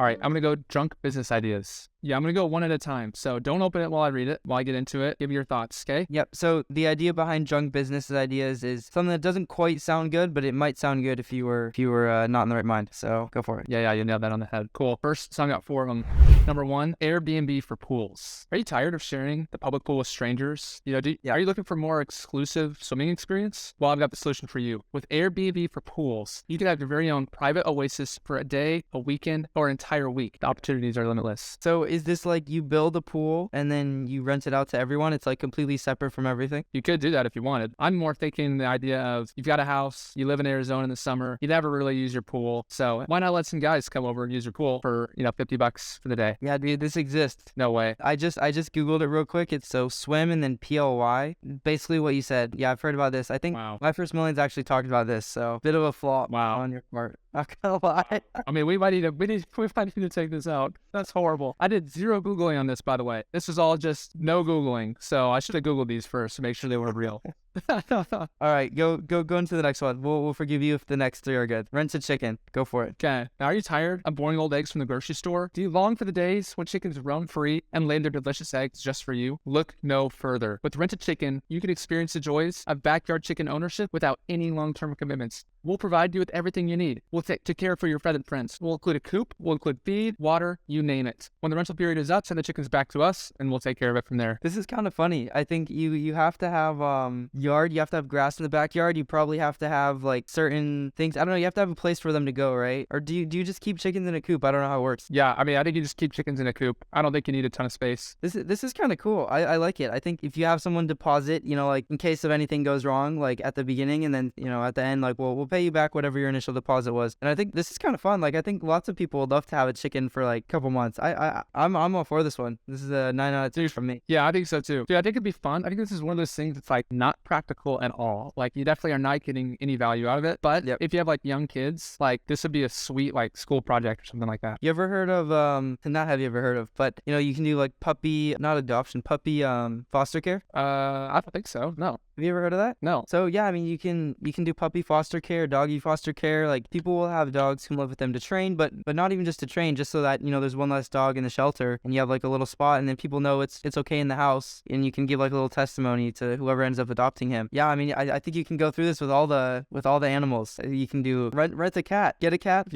right, I'm going to go junk business ideas. Yeah, I'm going to go one at a time. So don't open it while I read it, while I get into it. Give me your thoughts, okay? Yep. So the idea behind junk business ideas is something that doesn't quite sound good, but it might sound good if you were not in the right mind. So go for it. Yeah, you nailed that on the head. Cool. First, so I got 4 of them. Number 1, Airbnb for pools. Are you tired of sharing the public pool with strangers? Are you looking for more exclusive swimming experience? Well, I've got the solution for you. With Airbnb for pools, you can have your very own private oasis for a day, a weekend, or an entire week. The opportunities are limitless. So is this like you build a pool and then you rent it out to everyone? It's like completely separate from everything? You could do that if you wanted. I'm more thinking the idea of you've got a house, you live in Arizona in the summer, you never really use your pool. So why not let some guys come over and use your pool for, $50 for the day? Yeah, dude, this exists. No way. I just Googled it real quick. It's so swim and then PLY. Basically what you said. Yeah, I've heard about this. I think My First Million's actually talked about this. So bit of a flop on your part. Not gonna lie. I mean, we might need to take this out. That's horrible. I did 0 Googling on this, by the way. This is all just no Googling. So I should have Googled these first to make sure they were real. All right, go into the next one. We'll forgive you if the next 3 are good. Rent a chicken. Go for it. Okay. Now, are you tired of boring old eggs from the grocery store? Do you long for the days when chickens roam free and lay their delicious eggs just for you? Look no further. With Rent a Chicken, you can experience the joys of backyard chicken ownership without any long-term commitments. We'll provide you with everything you need. We'll take care for your feathered friends. We'll include a coop. We'll include feed, water, you name it. When the rental period is up, send the chickens back to us, and we'll take care of it from there. This is kind of funny. I think you have to have yard. You have to have grass in the backyard. You probably have to have like certain things. I don't know. You have to have a place for them to go, right? Or do you just keep chickens in a coop? I don't know how it works. Yeah, I mean, I think you just keep chickens in a coop. I don't think you need a ton of space. This is kind of cool. I like it. I think if you have someone deposit, like in case of anything goes wrong, like at the beginning, and then at the end, like we'll pay you back whatever your initial deposit was. And I think this is kind of fun. Like I think lots of people would love to have a chicken for like a couple months. I'm all for this one. This is a 9 out of 10 from me. Yeah, I think so too. Dude, I think it'd be fun. I think this is one of those things that's like not practical at all. Like you definitely are not getting any value out of it. But if you have like young kids, like this would be a sweet like school project or something like that. You ever heard of not have you ever heard of, but you can do like puppy, not adoption, puppy foster care? I don't think so. No. Have you ever heard of that? No. So yeah, I mean you can do puppy foster care, doggy foster care. Like people will have dogs who live with them to train, but not even just to train, just so that there's one less dog in the shelter and you have like a little spot, and then people know it's okay in the house, and you can give like a little testimony to whoever ends up adopting him. Yeah, I mean I think you can go through this with all the animals. You can do rent a cat, get a cat,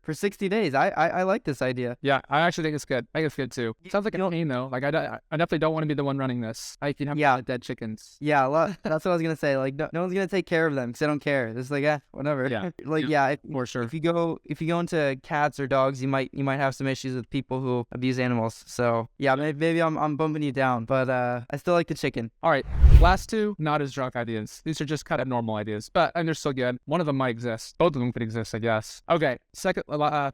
for 60 days. I like this idea. Yeah, I actually think it's good. I think it's good too. Sounds like a pain though. Like I definitely don't want to be the one running this. I can have dead chickens. Yeah, that's what I was gonna say. Like no one's gonna take care of them because I don't care. It's like whatever. Yeah. For sure. If you go into cats or dogs, you might have some issues with people who abuse animals. So yeah, maybe I'm bumping you down, but I still like the chicken. All right, last 2, not as drunk ideas. These are just kind of normal ideas, but they're still good. One of them might exist. Both of them could exist, I guess. Okay,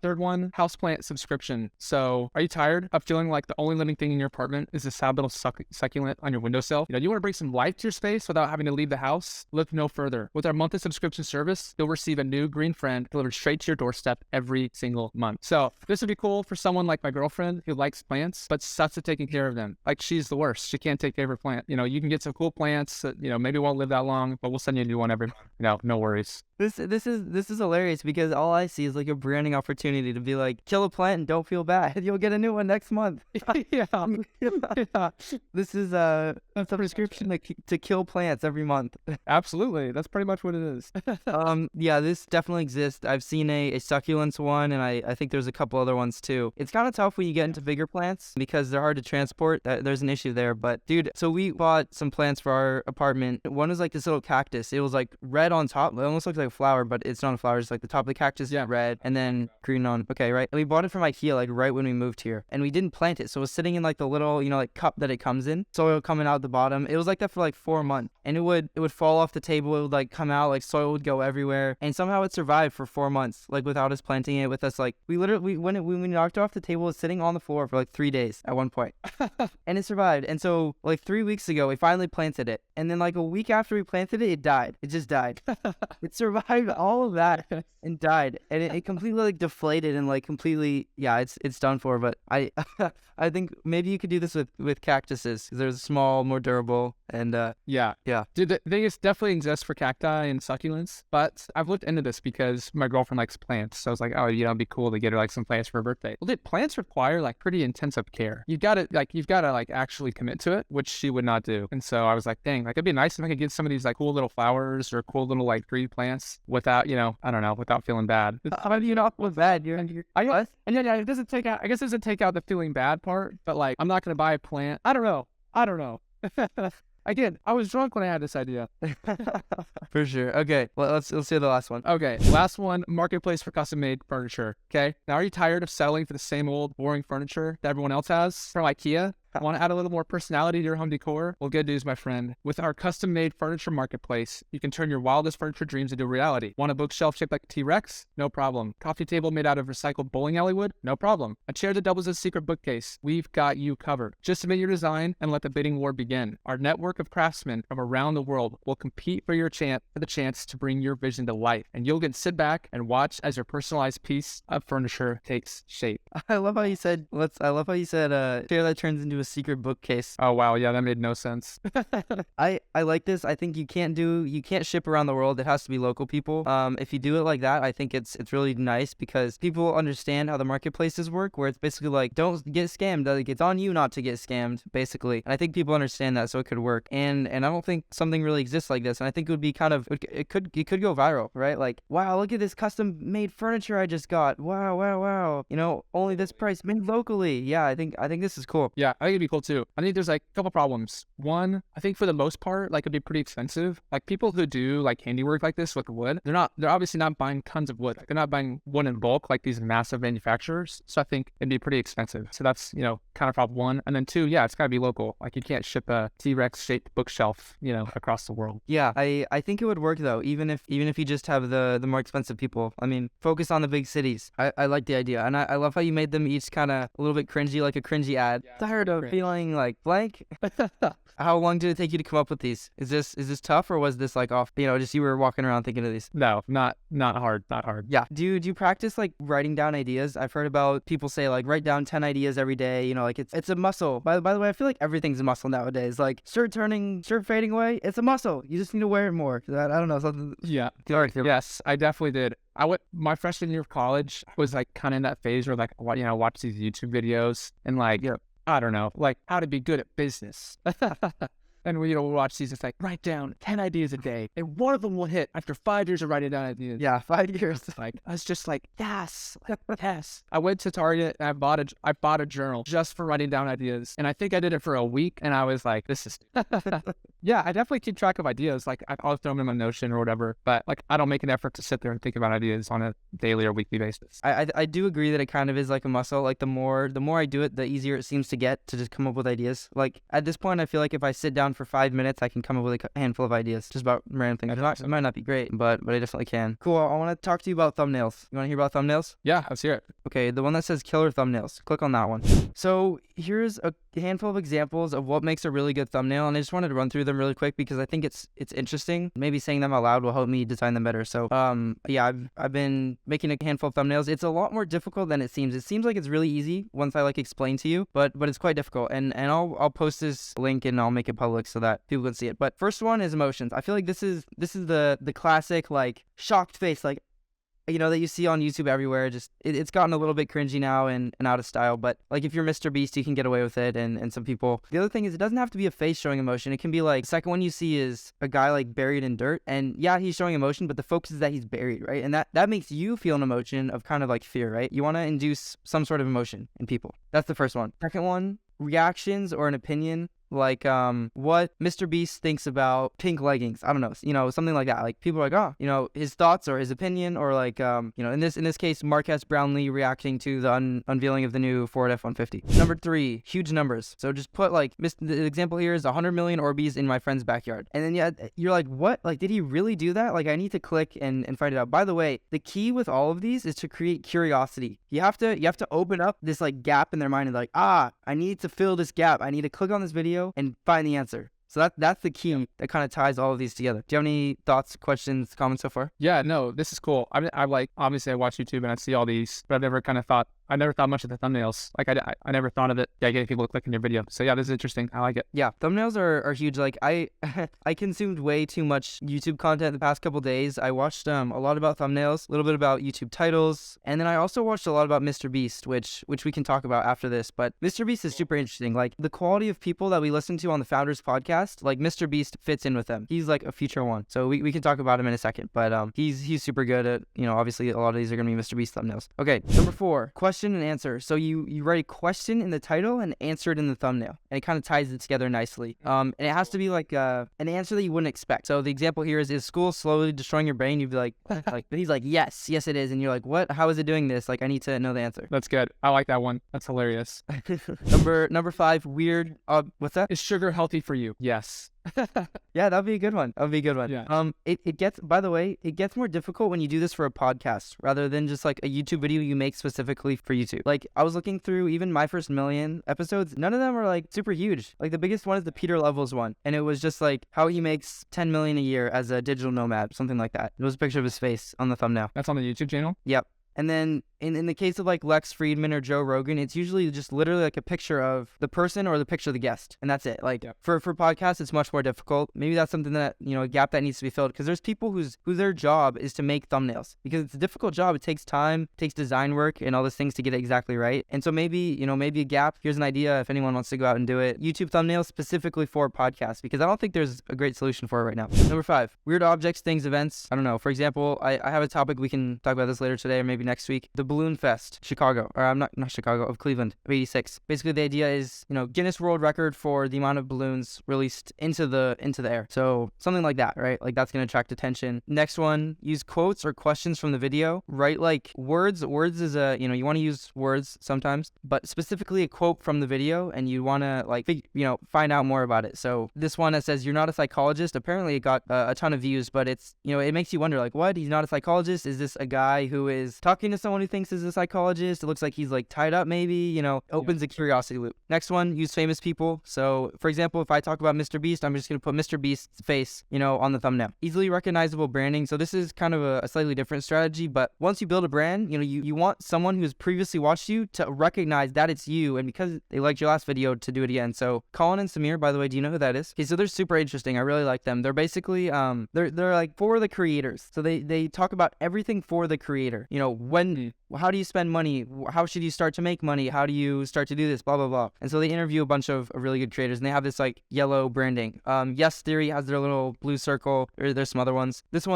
third one, houseplant subscription. So are you tired of feeling like the only living thing in your apartment is this sad little succulent on your windowsill? You want to bring some life to your space without having to leave the house? Look no further. With our monthly subscription service, you'll receive a new green friend delivered straight to your doorstep every single month. So this would be cool for someone like my girlfriend who likes plants but sucks at taking care of them. Like she's the worst. She can't take care of her plant. You can get some cool plants that maybe won't live that long, but we'll send you a new one every month. No worries. This is hilarious because all I see is like a branding opportunity to be like, kill a plant and don't feel bad. You'll get a new one next month. Yeah. This is a prescription to kill plants every month. Absolutely. That's pretty much what it is. Yeah, this definitely exists. I've seen a succulents one, and I think there's a couple other ones too. It's kind of tough when you get into bigger plants because they're hard to transport. There's an issue there. But dude, so we bought some plants for our apartment. One was like this little cactus. It was like red on top. It almost looks like a flower, but it's not a flower. It's like the top of the cactus is red and then green on. Okay, right. And we bought it from IKEA like right when we moved here, and we didn't plant it, so it was sitting in like the little like cup that it comes in, soil coming out the bottom. It was like that for like 4 months, and it would fall off the table. It would like come out, like soil would go everywhere, and somehow it survived for 4 months, like without us planting it, with us like when we knocked it off the table, it was sitting on the floor for like 3 days at one point. And it survived. And so like 3 weeks ago we finally planted it, and then like a week after we planted it, it died. It just died. It survived all of that and died, and it completely like deflated and like completely, yeah, it's done for. But I I think maybe you could do this with cactuses, because they're small, more durable, and Yeah. yeah. Dude, the thing is definitely exists for cacti and succulents, but I've looked into this because my girlfriend likes plants. So I was like, oh, it'd be cool to get her like some plants for her birthday. Well, dude, plants require like pretty intensive care. You've got to actually commit to it, which she would not do. And so I was like, dang, like it'd be nice if I could get some of these like cool little flowers or cool little like tree plants without, I don't know, without feeling bad. How do you not feel bad? What? And yeah, it doesn't take out, I guess it doesn't take out the feeling bad part, but like, I'm not going to buy a plant. I don't know. Again, I was drunk when I had this idea. For sure. Okay, well, let's hear the last one. Okay, last one, marketplace for custom-made furniture. Okay, now are you tired of settling for the same old boring furniture that everyone else has from IKEA? Want to add a little more personality to your home decor? Well, good news, my friend. With our custom-made furniture marketplace, you can turn your wildest furniture dreams into reality. Want a bookshelf shaped like a T-Rex? No problem. Coffee table made out of recycled bowling alley wood? No problem. A chair that doubles as a secret bookcase? We've got you covered. Just submit your design and let the bidding war begin. Our network of craftsmen from around the world will compete for the chance to bring your vision to life, and you'll get to sit back and watch as your personalized piece of furniture takes shape. I love how you said chair that turns into a secret bookcase. Oh wow, yeah, that made no sense. I like this. I think you can't ship around the world. It has to be local people. If you do it like that, I think it's really nice, because people understand how the marketplaces work, where it's basically like, don't get scammed. Like, it's on you not to get scammed, basically. And I think people understand that, so it could work. And I don't think something really exists like this. And I think it would be it could go viral, right? Like, wow, look at this custom made furniture I just got. Wow. Only this price, made locally. Yeah, I think this is cool. Yeah, I think it'd be cool too. I think there's like a couple problems. One, I think for the most part, like it'd be pretty expensive. Like people who do like handiwork like this with wood, they're obviously not buying tons of wood. Like, they're not buying wood in bulk like these massive manufacturers. So I think it'd be pretty expensive. So that's, kind of problem one. And then two, yeah, it's gotta be local. Like you can't ship a T-Rex shaped bookshelf, across the world. Yeah, I think it would work though, even if you just have the more expensive people. I mean, focus on the big cities. I like the idea, and I love how you made them each kind of a little bit cringy, like a cringy ad. Yeah, Tired of feeling like blank. How long did it take you to come up with these? Is this tough, or was this like off? Just you were walking around thinking of these? No, not hard. Yeah. Do you practice like writing down ideas? I've heard about people say like write down 10 ideas every day. Like it's a muscle. By the way, I feel like everything's a muscle nowadays. Like shirt fading away, it's a muscle. You just need to wear it more. I don't know, something. Yeah. Yes, I definitely did. My freshman year of college, I was like kind of in that phase where like watch these YouTube videos and like, I don't know, like how to be good at business. And we'll watch these. It's like, write down 10 ideas a day, and one of them will hit after 5 years of writing down ideas. Yeah, 5 years. Like, I was just like, yes. I went to Target and I bought a journal just for writing down ideas, and I think I did it for a week, and I was like, this is. Yeah, I definitely keep track of ideas. Like, I'll throw them in my Notion or whatever, but like, I don't make an effort to sit there and think about ideas on a daily or weekly basis. I do agree that it kind of is like a muscle. Like the more I do it, the easier it seems to get to just come up with ideas. Like at this point, I feel like if I sit down for 5 minutes, I can come up with a handful of ideas just about random things. It might not be great, but I definitely can. Cool. I want to talk to you about thumbnails. You want to hear about thumbnails? Yeah, let's hear it. Okay, the one that says killer thumbnails. Click on that one. So here's a handful of examples of what makes a really good thumbnail, and I just wanted to run through them really quick because I think it's interesting. Maybe saying them out loud will help me design them better. So yeah, I've been making a handful of thumbnails. It's a lot more difficult than it seems. It seems like it's really easy once I like explain to you, but it's quite difficult. And I'll post this link and I'll make it public so that people can see it. But first one is emotions. I feel like this is the classic like shocked face, like that you see on YouTube everywhere. Just it's gotten a little bit cringy now and out of style, but like if you're Mr. Beast, you can get away with it, and some people. The other thing is it doesn't have to be a face showing emotion. It can be like the second one you see is a guy like buried in dirt, and yeah, he's showing emotion, but the focus is that he's buried, right? And that makes you feel an emotion of kind of like fear, right? You want to induce some sort of emotion in people. That's the first one. Second one, reactions or an opinion. Like what Mr. Beast thinks about pink leggings. I don't know, something like that. Like people are like, oh, his thoughts or his opinion, or like in this case, Marquez Brownlee reacting to the unveiling of the new Ford F-150. Number 3, huge numbers. So just put like the example here is 100 million Orbeez in my friend's backyard, and then you're like, what? Like, did he really do that? Like, I need to click and find it out. By the way, the key with all of these is to create curiosity. You have to open up this like gap in their mind and like, I need to fill this gap. I need to click on this video and find the answer. So that's the key that kind of ties all of these together. Do you have any thoughts, questions, comments so far? Yeah, no, this is cool. I like, obviously I watch YouTube and I see all these, but I never thought much of the thumbnails. Like I never thought of it. Yeah, getting people to click on your video. So yeah, this is interesting. I like it. Yeah, thumbnails are huge. Like I consumed way too much YouTube content the past couple days. I watched a lot about thumbnails, a little bit about YouTube titles, and then I also watched a lot about Mr. Beast, which we can talk about after this. But Mr. Beast is super interesting. Like the quality of people that we listen to on the Founders podcast, like Mr. Beast fits in with them. He's like a future one. So we can talk about him in a second. But he's super good at, obviously a lot of these are gonna be Mr. Beast thumbnails. Okay, number 4, question and answer. So you write a question in the title and answer it in the thumbnail, and it kind of ties it together nicely. And it has to be like an answer that you wouldn't expect. So the example here is school slowly destroying your brain? You'd be like, but he's like, yes it is, and you're like, what? How is it doing this? Like, I need to know the answer. That's good. I like that one. That's hilarious. Number 5, weird. What's that? Is sugar healthy for you? Yes. Yeah, that'd be a good one. Yeah. It gets, by the way, it gets more difficult when you do this for a podcast rather than just like a YouTube video you make specifically for YouTube. Like I was looking through even my first million episodes, none of them are like super huge. Like the biggest one is the Peter Levels one, and it was just like how he makes 10 million a year as a digital nomad, something like that. It was a picture of his face on the thumbnail. That's on the YouTube channel? Yep. And then in the case of like Lex Friedman or Joe Rogan, it's usually just literally like a picture of the person or the picture of the guest. And that's it. Like for podcasts, it's much more difficult. Maybe that's something that, a gap that needs to be filled, because there's people whose their job is to make thumbnails, because it's a difficult job. It takes time, takes design work and all these things to get it exactly right. And so maybe a gap. Here's an idea if anyone wants to go out and do it. YouTube thumbnails specifically for podcasts, because I don't think there's a great solution for it right now. Number 5, weird objects, things, events. I don't know. For example, I have a topic. We can talk about this later today or maybe next week. The Balloonfest Chicago, or I'm not Chicago, of Cleveland of '86. Basically, the idea is, Guinness World Record for the amount of balloons released into the air. So something like that, right? Like that's gonna attract attention. Next one, use quotes or questions from the video. Write like words. Words is you want to use words sometimes, but specifically a quote from the video, and you want to find out more about it. So this one that says, "You're not a psychologist." Apparently, it got a ton of views, but it's it makes you wonder, like, what? He's not a psychologist? Is this a guy who is talking to someone who thinks is a psychologist? It looks like he's like tied up maybe, opens a curiosity loop. Next one, use famous people. So for example, if I talk about Mr. Beast, I'm just going to put Mr. Beast's face, on the thumbnail. Easily recognizable branding. So this is kind of a slightly different strategy, but once you build a brand, you want someone who's previously watched you to recognize that it's you, and because they liked your last video, to do it again. So Colin and Samir, by the way, do you know who that is? Okay, so they're super interesting. I really like them. They're basically they're like for the creators. So they talk about everything for the creator. How do you spend money? How should you start to make money? How do you start to do this? Blah, blah, blah. And so they interview a bunch of really good creators, and they have this like yellow branding. Yes Theory has their little blue circle, or there's some other ones. This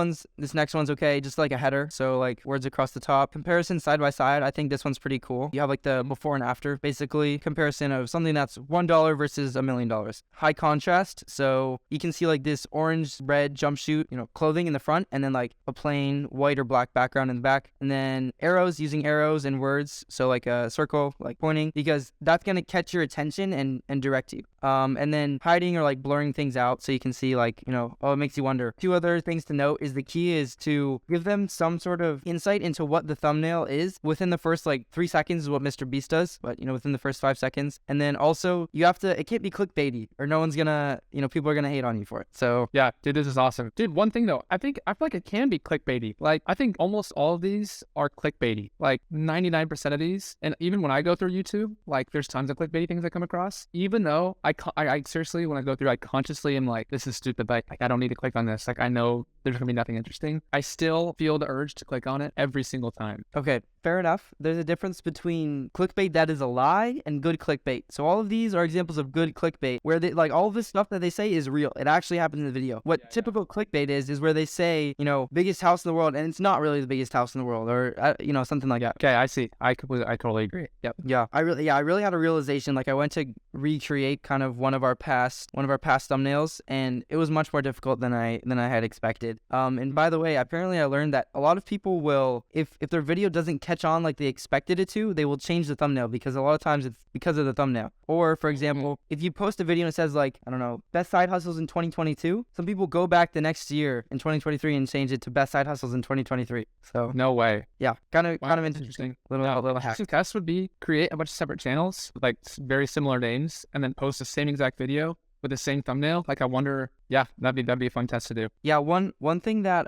next one's okay, just like a header. So like words across the top. Comparison side by side. I think this one's pretty cool. You have like the before and after, basically comparison of something that's $1 versus $1 million. High contrast. So you can see like this orange, red jumpsuit, clothing in the front, and then like a plain white or black background in the back. And then arrows, using arrows and words, so like a circle, like pointing, because that's going to catch your attention and direct you. And then hiding or like blurring things out so you can see like, it makes you wonder. 2 other things to note is the key is to give them some sort of insight into what the thumbnail is within the first like 3 seconds is what Mr. Beast does, but within the first 5 seconds. And then also it can't be clickbaity, or no one's gonna, people are gonna hate on you for it. So yeah, dude, this is awesome. Dude, one thing though, I feel like it can be clickbaity. Like I think almost all of these are clickbaity. Like 99% of these, and even when I go through YouTube, like there's tons of clickbaity things I come across, even though I seriously, when I go through, I consciously am like, this is stupid, but like I don't need to click on this. Like I know there's gonna be nothing interesting. I still feel the urge to click on it every single time. Okay, fair enough. There's a difference between clickbait that is a lie and good clickbait. So all of these are examples of good clickbait, where they like all of this stuff that they say is real. It actually happens in the video. What typical clickbait is where they say, biggest house in the world, and it's not really the biggest house in the world, or something like that. Okay, I see. I totally agree. Yep. Yeah. I really had a realization. Like I went to recreate kind of one of our past thumbnails, and it was much more difficult than I had expected. And by the way, apparently I learned that a lot of people will, if their video doesn't catch on like they expected it to, they will change the thumbnail, because a lot of times it's because of the thumbnail. Or for example, if you post a video and it says like, I don't know, best side hustles in 2022, some people go back the next year in 2023 and change it to best side hustles in 2023. So no way. Yeah, kind of interesting. Little hack. The test would be create a bunch of separate channels with like very similar names, and then post the same exact video with the same thumbnail. Like I wonder, yeah, that'd be a fun test to do. Yeah, one thing that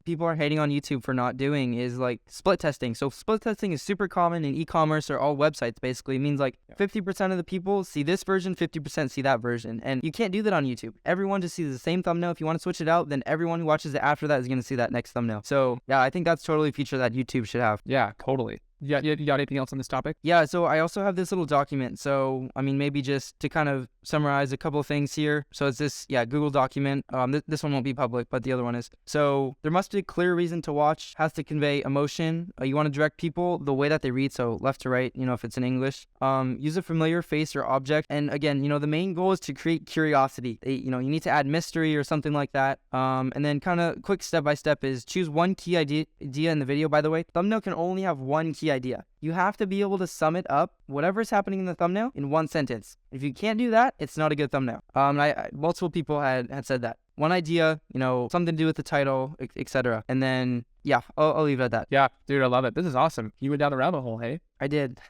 people are hating on YouTube for not doing is like split testing. So split testing is super common in e-commerce or all websites. Basically, it means like 50% of the people see this version, 50% see that version, and you can't do that on YouTube. Everyone just sees the same thumbnail. If you want to switch it out, then everyone who watches it after that is going to see that next thumbnail. So yeah, I think that's totally a feature that YouTube should have. Yeah, totally. You got anything else on this topic? Yeah, so I also have this little document. So, I mean, maybe just to kind of summarize a couple of things here. So it's this, Google document. This one won't be public, but the other one is. So there must be a clear reason to watch, has to convey emotion. You want to direct people the way that they read, so left to right, if it's in English. Use a familiar face or object. And again, the main goal is to create curiosity. You need to add mystery or something like that. And then kind of quick step-by-step is choose one key idea in the video, by the way. Thumbnail can only have one key idea. You have to be able to sum it up, whatever's happening in the thumbnail, in one sentence. If you can't do that, it's not a good thumbnail. Multiple people had said that. One idea, something to do with the title, etc. And then, I'll leave it at that. Yeah, dude, I love it. This is awesome. You went down the rabbit hole, hey? I did.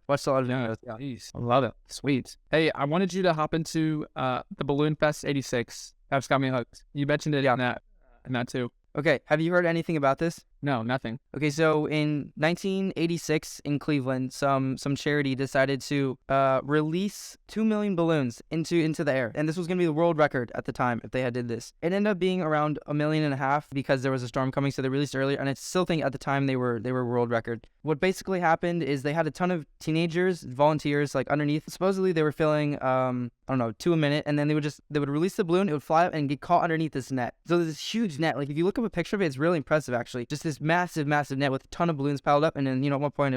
Watched a lot of videos. Yeah, geez, I love it. Sweet. Hey, I wanted you to hop into the Balloonfest 86. That's got me hooked. You mentioned it in that too. Okay, have you heard anything about this? No, nothing. Okay, so in 1986 in Cleveland, some charity decided to release 2 million balloons into the air, and this was going to be the world record at the time if they had did this. It ended up being around 1.5 million because there was a storm coming, so they released earlier, and I still think at the time they were world record. What basically happened is they had a ton of teenagers, volunteers, like underneath. Supposedly they were filling 2 a minute, and then they would release the balloon, it would fly up and get caught underneath this net. So there's this huge net. Like if you look up a picture of it, it's really impressive actually. Just this massive net with a ton of balloons piled up, and then at one point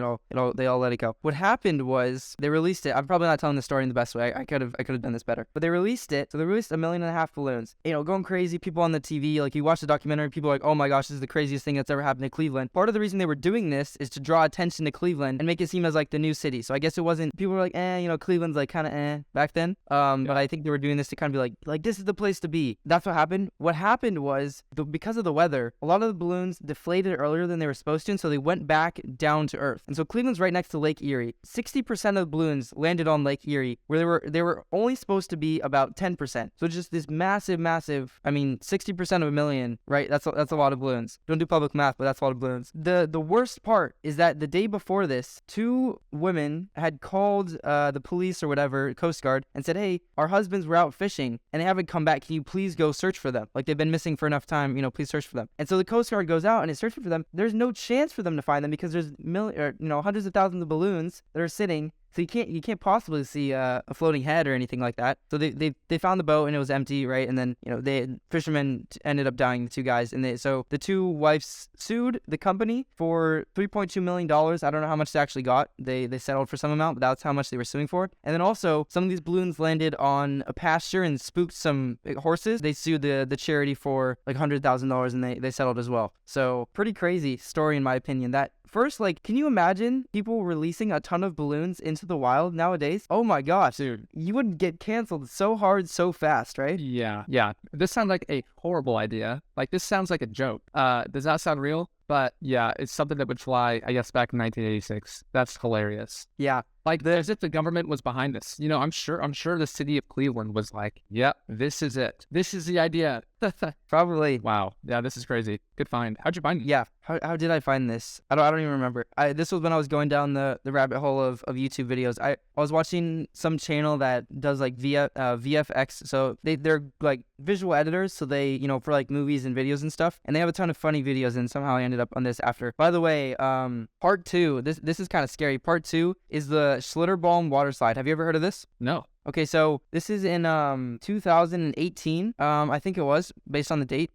they all let it go. What happened was they released it. I'm probably not telling the story in the best way. I could have done this better, but they released it. So they released 1.5 million balloons. Going crazy. People on the TV, like you watch the documentary, people are like, oh my gosh, this is the craziest thing that's ever happened to Cleveland. Part of the reason they were doing this is to draw attention to Cleveland and make it seem as like the new city. So I guess it wasn't. People were like, Cleveland's like kind of back then. But I think they were doing this to kind of be like this is the place to be. That's what happened. What happened was because of the weather, a lot of the balloons deflated earlier than they were supposed to, and so they went back down to earth. And so Cleveland's right next to Lake Erie. 60% of the balloons landed on Lake Erie, where they were only supposed to be about 10%. So just this massive, 60% of 1 million, right? That's a lot of balloons. Don't do public math, but that's a lot of balloons. The worst part is that the day before this, 2 women had called the police or whatever, Coast Guard, and said, hey, our husbands were out fishing and they haven't come back. Can you please go search for them? Like they've been missing for enough time, please search for them. And so the Coast Guard goes out and is searching for them. There's no chance for them to find them because there's hundreds of thousands of balloons that are sitting. So you can't possibly see a floating head or anything like that. So they found the boat and it was empty, right? And then fishermen ended up dying, the 2 guys, and so the 2 wives sued the company for $3.2 million. I don't know how much they actually got. They settled for some amount, but that's how much they were suing for. And then also some of these balloons landed on a pasture and spooked some horses. They sued the charity for like $100,000 and they settled as well. So pretty crazy story in my opinion. That first, can you imagine people releasing a ton of balloons into the wild nowadays? Oh my gosh, dude. You would get canceled so hard, so fast, right? Yeah. This sounds like a horrible idea. Like, this sounds like a joke. Does that sound real? But yeah, it's something that would fly, I guess, back in 1986. That's hilarious. Yeah. Like, as if the government was behind this. I'm sure the city of Cleveland was like, yep, this is it. This is the idea. Probably. Wow. Yeah, this is crazy. Good find. How'd you find it? Yeah. How did I find this? I don't even remember. This was when I was going down the rabbit hole of YouTube videos. I was watching some channel that does like VFX. So they're like visual editors. So they, for like movies and videos and stuff. And they have a ton of funny videos, and somehow I ended up on this after. By the way, part 2, this is kind of scary. Part 2 is the Schlitterbaum water slide. Have you ever heard of this? No. Okay, so this is in 2018, I think it was, based on the date.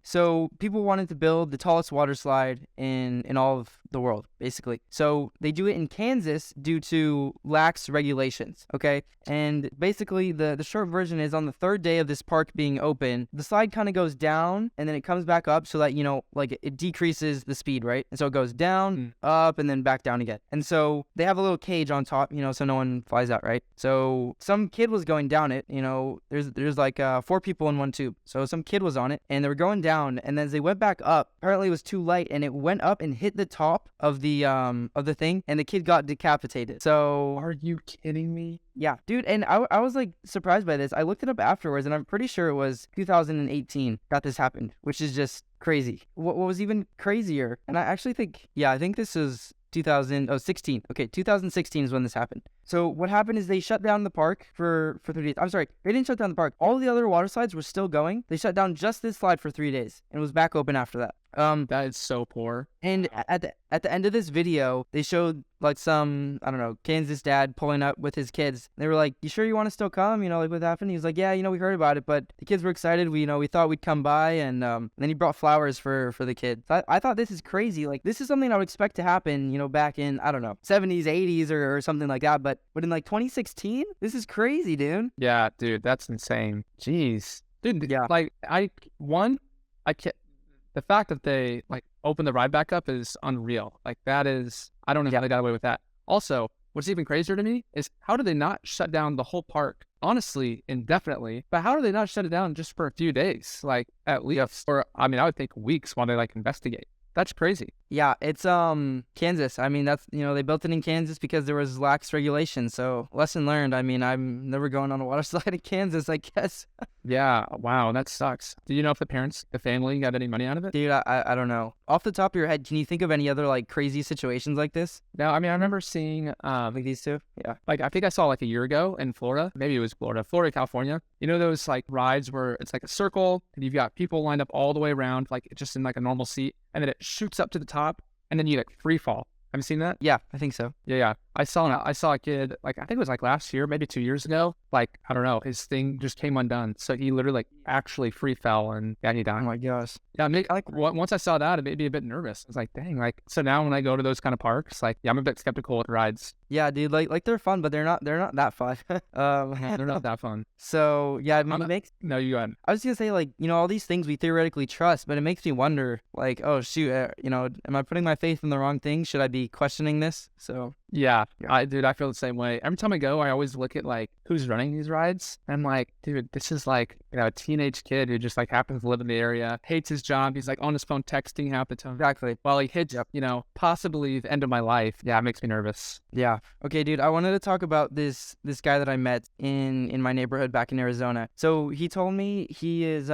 So people wanted to build the tallest water slide in all of the world, basically. So they do it in Kansas due to lax regulations, okay? And basically the short version is on the 3rd day of this park being open, the slide kind of goes down and then it comes back up so that, it decreases the speed, right? And so it goes down, up, and then back down again. And so they have a little cage on top, so no one flies out, right? So some kid was going down it. There's like 4 people in one tube. So some kid was on it, and they were going down, and then as they went back up, apparently it was too light, and it went up and hit the top of the thing, and the kid got decapitated. So Are you kidding me? yeah, dude, and I was like surprised by this. I looked it up afterwards, and I'm pretty sure it was 2018 that this happened, which is just crazy. What was even crazier, and I actually think, I think this is 2016. Okay, 2016 is when this happened. So what happened is they shut down the park for 3 days. I'm sorry, they didn't shut down the park. All the other water slides were still going. They shut down just this slide for 3 days and was back open after that. That is so poor. And at the end of this video, they showed like some, I don't know, Kansas dad pulling up with his kids. They were like, "You sure you want to still come? Like what happened?" He was like, "Yeah, we heard about it, but the kids were excited. We thought we'd come by." And then he brought flowers for the kids. I thought this is crazy. Like, this is something I would expect to happen, back in, I don't know, 70s, 80s or something like that. But in like 2016, this is crazy, dude. Yeah, dude, that's insane. Jeez. Dude, Yeah. like, I can't, the fact that they like opened the ride back up is unreal. Like, that is, I don't know how they got away with that. Also, what's even crazier to me is how did they not shut down the whole park, honestly, indefinitely, but how do they not shut it down just for a few days, like at least, or I mean, I would think weeks while they like investigate. That's crazy. Yeah, it's Kansas. I mean, that's, they built it in Kansas because there was lax regulation. So lesson learned. I mean, I'm never going on a water slide in Kansas, I guess. Yeah, wow, that sucks. Do you know if the family got any money out of it? Dude, I don't know. Off the top of your head, can you think of any other like crazy situations like this? No, I mean, I remember seeing Like these two? Yeah. like, I think I saw like a year ago in Florida, maybe it was Florida, California. Those like rides where it's like a circle and you've got people lined up all the way around, like just in like a normal seat, and then it shoots up to the top and then you like free fall. Have you seen that? Yeah, I think so. Yeah. I saw a kid, like, I think it was like last year, maybe 2 years ago. Like, I don't know, his thing just came undone. So he literally like actually free fell and he Oh died. my gosh. Yeah, once I saw that, it made me a bit nervous. I was like, dang, like, so now when I go to those kind of parks, like, yeah, I'm a bit skeptical with rides. Yeah, dude, like they're fun, but they're not that fun. They're not that fun. So yeah, it makes. No, you go ahead. I was gonna say, like, all these things we theoretically trust, but it makes me wonder, like, oh shoot, am I putting my faith in the wrong thing? Should I be questioning this? So Yeah, I feel the same way. Every time I go, I always look at like who's running these rides. I'm like, dude, this is like, a teenage kid who just like happens to live in the area, hates his job. He's like on his phone texting half the time. exactly. While he hits, possibly the end of my life. Yeah, it makes me nervous. Yeah. Okay, dude, I wanted to talk about this guy that I met in my neighborhood back in Arizona. So he told me he is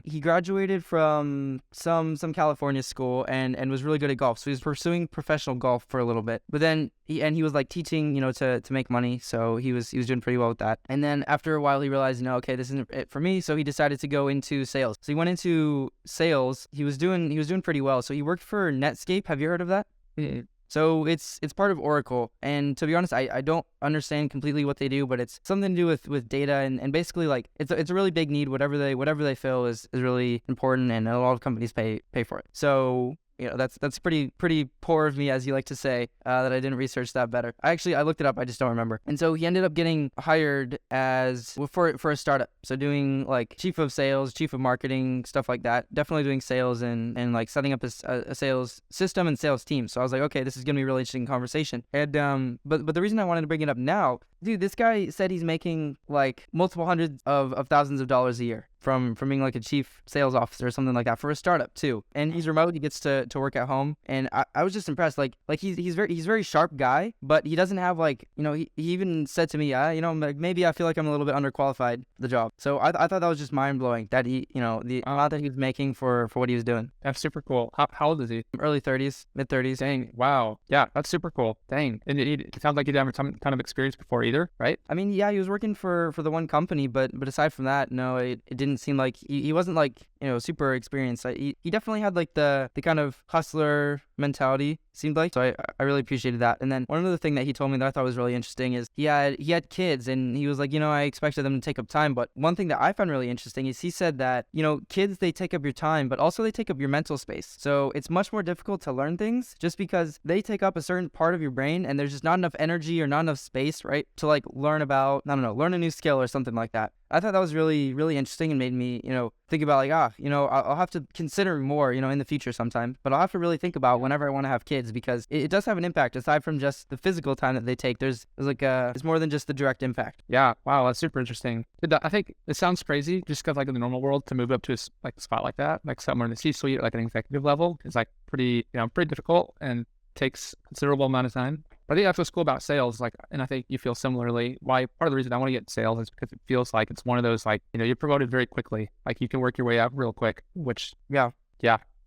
he graduated from some California school and was really good at golf. So he was pursuing professional golf for a little bit. But then he was like teaching, to make money. So he was doing pretty well with that. And then after a while he realized, okay, this isn't it for me. So he decided to go into sales. So he went into sales. He was doing pretty well. So he worked for Netscape. Have you heard of that? Mm-hmm. So it's part of Oracle, and to be honest, I don't understand completely what they do, but it's something to do with data and basically like it's a really big need. Whatever they feel is really important, and a lot of companies pay for it. So that's pretty poor of me, as you like to say, that I didn't research that better. I looked it up, I just don't remember. And so he ended up getting hired for a startup. So doing like chief of sales, chief of marketing, stuff like that. Definitely doing sales and like setting up a sales system and sales team. So I was like, okay, this is gonna be a really interesting conversation. And but the reason I wanted to bring it up now, dude, this guy said he's making like multiple hundreds of thousands of dollars a year from being like a chief sales officer or something like that for a startup too. And he's remote. He gets to work at home. And I was just impressed. Like he's very sharp guy, but he doesn't have like, he even said to me, like maybe I feel like I'm a little bit underqualified for the job. So I thought that was just mind blowing that he, the amount that he was making for what he was doing. That's super cool. How old is he? Early 30s, mid 30s. Dang, wow. Yeah, that's super cool. Dang. And it sounds like he didn't have some kind of experience before either, right? I mean, yeah, he was working for the one company, but aside from that, no, it didn't seem like he wasn't like, super experienced. He definitely had like the kind of hustler mentality, seemed like. So I really appreciated that. And then one other thing that he told me that I thought was really interesting is he had kids, and he was like, I expected them to take up time. But one thing that I found really interesting is he said that, kids, they take up your time, but also they take up your mental space. So it's much more difficult to learn things just because they take up a certain part of your brain, and there's just not enough energy or not enough space, right, to like learn a new skill or something like that. I thought that was really, really interesting and made me, think about like, I'll have to consider more, in the future sometime, but I'll have to really think about whenever I want to have kids, because it does have an impact aside from just the physical time that they take. There's it's more than just the direct impact. Yeah. Wow. That's super interesting. I think it sounds crazy just because like in the normal world to move up to a spot like that, like somewhere in the C-suite, like an executive level, is like pretty difficult and takes considerable amount of time. But I think that's what's cool about sales. Like, and I think you feel similarly. Why part of the reason I want to get in sales is because it feels like it's one of those, like, you're promoted very quickly. Like you can work your way up real quick, which yeah,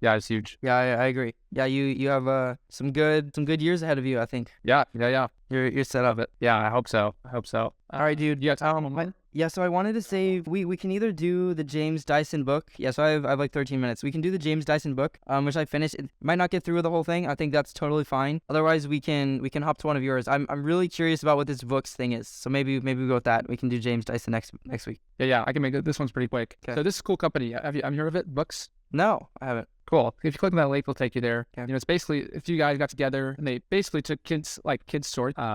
it's huge. Yeah, I agree. Yeah, you have some good years ahead of you, I think. Yeah. You're set up. Yeah, I hope so. All right, dude. Yeah. So I wanted to say we can either do the James Dyson book. Yeah, so I have like 13 minutes. We can do the James Dyson book, which I finished. It might not get through the whole thing. I think that's totally fine. Otherwise, we can hop to one of yours. I'm really curious about what this Vooks thing is. So maybe we go with that. We can do James Dyson next week. Yeah. I can make it. This one's pretty quick. Okay. So this is a cool company. Have you heard of it? Vooks? No, I haven't. Cool. If you click on that link, it'll take you there. Okay. It's basically a few guys got together and they basically took kids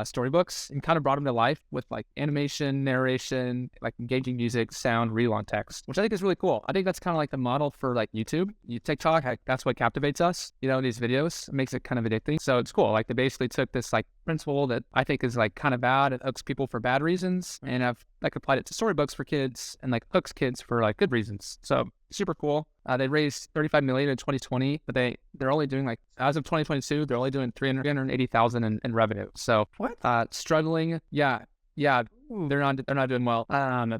storybooks and kind of brought them to life with like animation, narration, like engaging music, sound, read along text, which I think is really cool. I think that's kind of like the model for like YouTube, TikTok. That's what captivates us, in these videos. It makes it kind of addicting. So it's cool. Like they basically took this like principle that I think is like kind of bad. It hooks people for bad reasons, and have like applied it to storybooks for kids and like hooks kids for like good reasons. So super cool. They raised $35 million in 2020, but they're only doing like, as of 2022, they're only doing $380,000 in revenue. So what? Struggling. Yeah. Ooh. They're not doing well.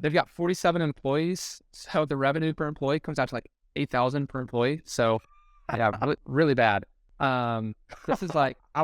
They've got 47 employees, so the revenue per employee comes out to like $8,000 per employee. So yeah, really bad. This is like, I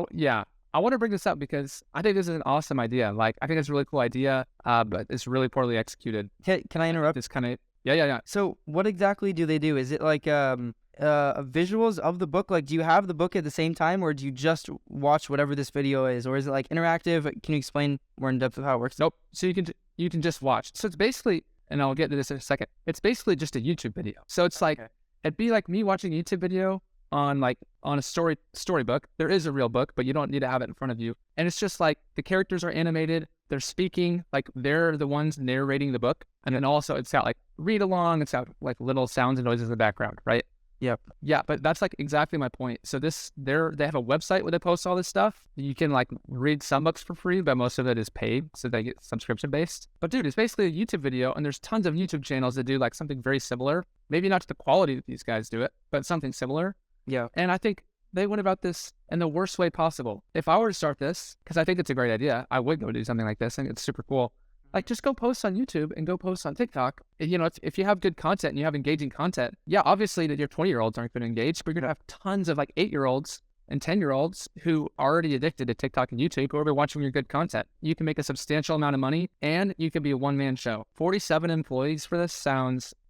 want to bring this up because I think this is an awesome idea. Like, I think it's a really cool idea, but it's really poorly executed. Can I interrupt? This kind of, yeah. So what exactly do they do? Is it like visuals of the book? Like, do you have the book at the same time, or do you just watch whatever this video is, or is it like interactive? Can you explain more in depth of how it works? Nope. So you can just watch. So it's basically, and I'll get to this in a second, it's basically just a YouTube video. So it's like, it'd be like me watching a YouTube video on a storybook. There is a real book, but you don't need to have it in front of you. And it's just like the characters are animated, they're speaking, like they're the ones narrating the book. And then also it's got like read along, it's got like little sounds and noises in the background, right? Yep. Yeah, but that's like exactly my point. So they have a website where they post all this stuff. You can like read some books for free, but most of it is paid, so they get subscription based. But dude, it's basically a YouTube video, and there's tons of YouTube channels that do like something very similar. Maybe not to the quality that these guys do it, but something similar. Yeah. And I think they went about this in the worst way possible. If I were to start this, because I think it's a great idea, I would go do something like this. I think it's super cool. Like, just go post on YouTube and go post on TikTok. If you have good content and you have engaging content, yeah, obviously that your 20-year-olds aren't going to engage, but you're going to have tons of like 8-year-olds and 10-year-olds who are already addicted to TikTok and YouTube who are watching your good content. You can make a substantial amount of money, and you can be a one-man show. 47 employees for this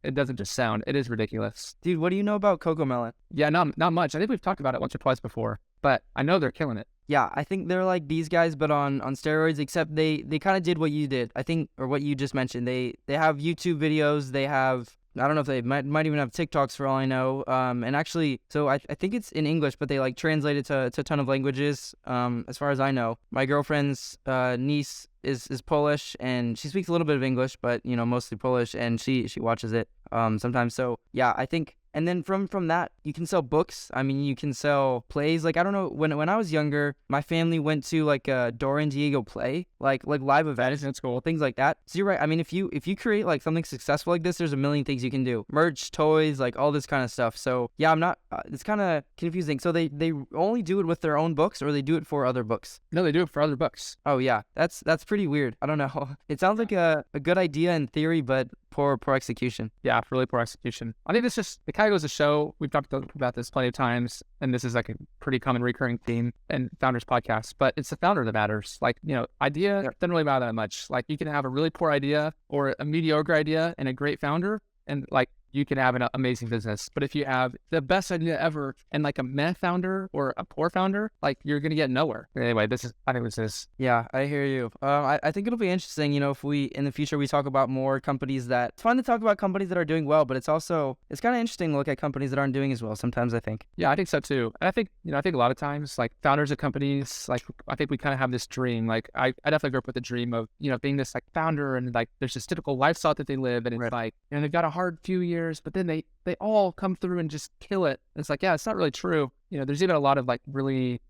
it doesn't just sound, it is ridiculous. Dude, what do you know about Cocomelon? Yeah, not much. I think we've talked about it once or twice before, but I know they're killing it. Yeah, I think they're like these guys, but on steroids, except they kind of did what you did, I think, or what you just mentioned. They have YouTube videos, they have, I don't know if they might even have TikToks for all I know. And actually, so I think it's in English, but they like translate it to a ton of languages. As far as I know, my girlfriend's niece is Polish, and she speaks a little bit of English, but mostly Polish, and she watches it sometimes. So yeah, I think. And then from that, you can sell books. I mean, you can sell plays. Like, I don't know, when I was younger, my family went to like a Dora and Diego play, like live events. That's cool. Things like that. So you're right. I mean, if you create like something successful like this, there's a million things you can do. Merch, toys, like all this kind of stuff. So yeah, I'm not, it's kind of confusing. So they only do it with their own books, or they do it for other books? No, they do it for other books. Oh yeah, that's pretty weird. I don't know. It sounds like a good idea in theory, but poor execution. Yeah, really poor execution. I think it kind of goes to show, we've talked about this plenty of times, and this is like a pretty common recurring theme in founders podcasts, but it's the founder that matters. Like, idea doesn't really matter that much. Like, you can have a really poor idea or a mediocre idea and a great founder, and like you can have an amazing business. But if you have the best idea ever and like a meh founder or a poor founder, like you're going to get nowhere. Anyway, I think this is. Yeah, I hear you. I think it'll be interesting, if we, in the future, we talk about more companies it's fun to talk about companies that are doing well, but it's kind of interesting to look at companies that aren't doing as well sometimes, I think. Yeah, I think so too. And I think a lot of times, like founders of companies, like I think we kind of have this dream. Like I definitely grew up with the dream of, being this like founder, and like there's this typical lifestyle that they live, and it's like, they've got a hard few years, but then they all come through and just kill it. And it's like, yeah, it's not really true. There's even a lot of like really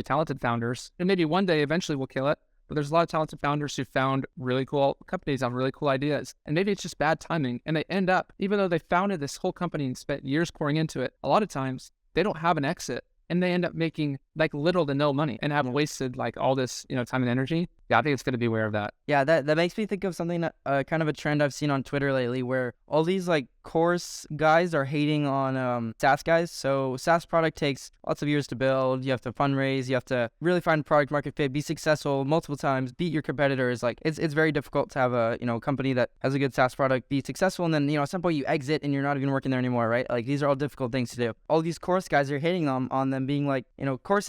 talented founders, and maybe one day eventually we'll kill it. But there's a lot of talented founders who found really cool companies on really cool ideas. And maybe it's just bad timing. And they end up, even though they founded this whole company and spent years pouring into it, a lot of times they don't have an exit. And they end up making like little to no money and have wasted like all this, time and energy. Yeah, I think it's good to be aware of that. Yeah, that makes me think of something that kind of a trend I've seen on Twitter lately, where all these like course guys are hating on SaaS guys. So SaaS product takes lots of years to build. You have to fundraise. You have to really find product market fit, be successful multiple times, beat your competitors. Like it's very difficult to have a company that has a good SaaS product be successful, and then at some point you exit and you're not even working there anymore, right? Like these are all difficult things to do. All these course guys are hating on them being like, course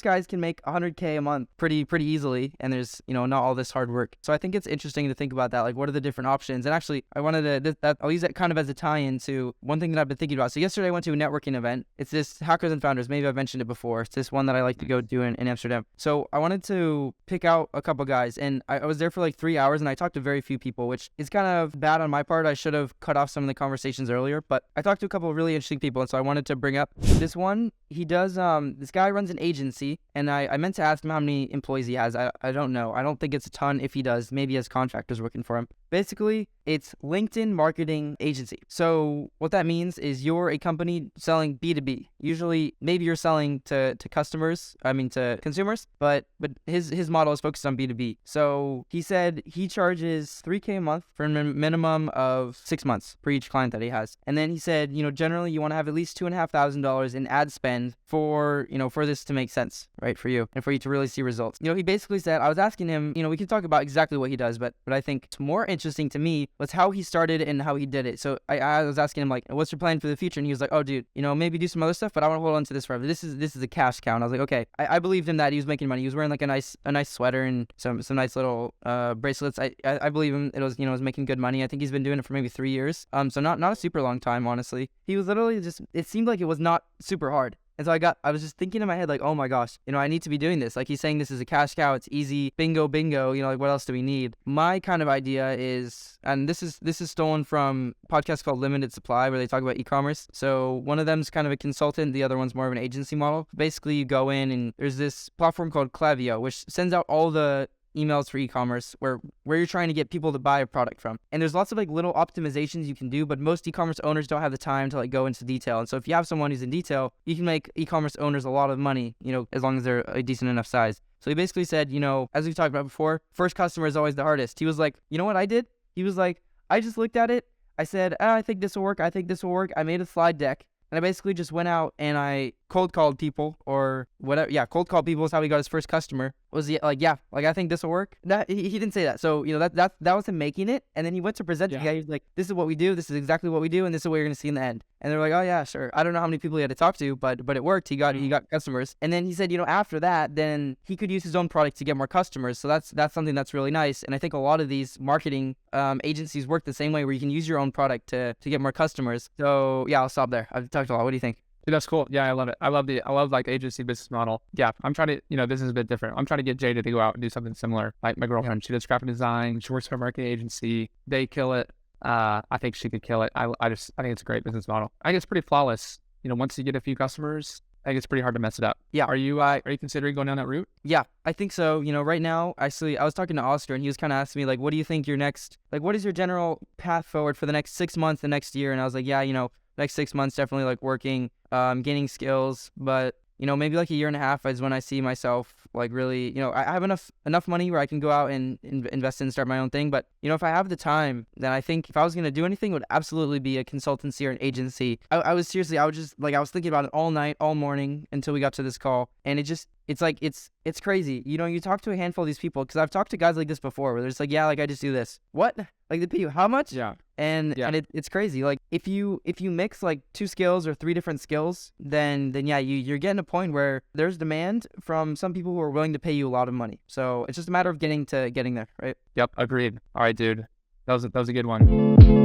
guys can make $100K a month pretty easily, and there's not all this hard work. So I think it's interesting to think about that. Like, what are the different options? And actually, I wanted to, I'll use that kind of as a tie-in to one thing that I've been thinking about. So yesterday I went to a networking event. It's this Hackers and Founders. Maybe I've mentioned it before. It's this one that I like to go do in Amsterdam. So I wanted to pick out a couple guys, and I was there for like 3 hours, and I talked to very few people, which is kind of bad on my part. I should have cut off some of the conversations earlier, but I talked to a couple of really interesting people, and so I wanted to bring up this one. He does, this guy runs an agency, and I meant to ask him how many employees he has. I don't know. I don't think it's a ton. If he does, maybe he has contractors working for him. Basically, it's LinkedIn marketing agency. So what that means is you're a company selling B2B. Usually, maybe you're selling to customers, to consumers, but his model is focused on B2B. So he said he charges $3K a month for a minimum of 6 months for each client that he has. And then he said, generally you want to have at least $2,500 in ad spend for this to make sense, right, for you and for you to really see results. He basically said, I was asking him, we can talk about exactly what he does, but I think it's more interesting to me was how he started and how he did it. So I was asking him, like, what's your plan for the future? And he was like, oh, dude, maybe do some other stuff, but I want to hold on to this forever. This is a cash cow. And I was like, okay. I believed him that he was making money. He was wearing like a nice sweater and some nice little bracelets. I believe him. It was was making good money. I think he's been doing it for maybe 3 years. So not a super long time, honestly. He was literally just, it seemed like it was not super hard. And so I was just thinking in my head, like, oh my gosh, I need to be doing this. Like, he's saying this is a cash cow. It's easy. Bingo. Like, what else do we need? My kind of idea is, and this is stolen from a podcast called Limited Supply, where they talk about e-commerce. So one of them's kind of a consultant. The other one's more of an agency model. Basically, you go in and there's this platform called Klaviyo, which sends out all the emails for e-commerce where you're trying to get people to buy a product from. And there's lots of like little optimizations you can do, but most e-commerce owners don't have the time to like go into detail. And so if you have someone who's in detail, you can make e-commerce owners a lot of money, as long as they're a decent enough size. So he basically said, as we've talked about before, first customer is always the hardest. He was like, you know what I did? He was like, I just looked at it. I said, I think this will work. I made a slide deck. And I basically just went out and I cold called people or whatever. Yeah, cold called people is how he got his first customer. Was he like, yeah, like I think this will work? He didn't say that. So, that was him making it. And then he went to present to the guy. He was like, this is what we do. This is exactly what we do. And this is what you're going to see in the end. And they're like, oh yeah, sure. I don't know how many people he had to talk to, but it worked. He got customers. And then he said, after that, then he could use his own product to get more customers. So that's something that's really nice. And I think a lot of these marketing agencies work the same way, where you can use your own product to get more customers. So yeah, I'll stop there. I've talked a lot. What do you think? Dude, that's cool. Yeah, I love it. I love like agency business model. Yeah, I'm trying to, this is a bit different. I'm trying to get Jada to go out and do something similar. Like my girlfriend, she does graphic design. She works for a marketing agency. They kill it. I think she could kill it. I think it's a great business model. I think it's pretty flawless. Once you get a few customers, I think it's pretty hard to mess it up. Yeah. Are you considering going down that route? Yeah, I think so. Right now, actually, I was talking to Oscar, and he was kind of asking me, like, what do you think your next, like, what is your general path forward for the next 6 months, the next year? And I was like, yeah, next 6 months, definitely like working, gaining skills, but maybe like a year and a half is when I see myself like really, I have enough money where I can go out and invest in and start my own thing. But, if I have the time, then I think if I was going to do anything, it would absolutely be a consultancy or an agency. I was thinking about it all night, all morning until we got to this call. And it's crazy. You talk to a handful of these people, because I've talked to guys like this before where they're just like, yeah, like I just do this. What? Like they pay you how much? Yeah. And Yeah. it's crazy. Like if you mix like 2 skills or 3 different skills, then yeah, you're getting a point where there's demand from some people who are willing to pay you a lot of money. So it's just a matter of getting there, right? Yep, agreed. All right, dude. That was a good one.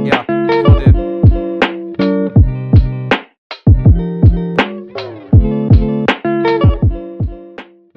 Yeah, cool, dude.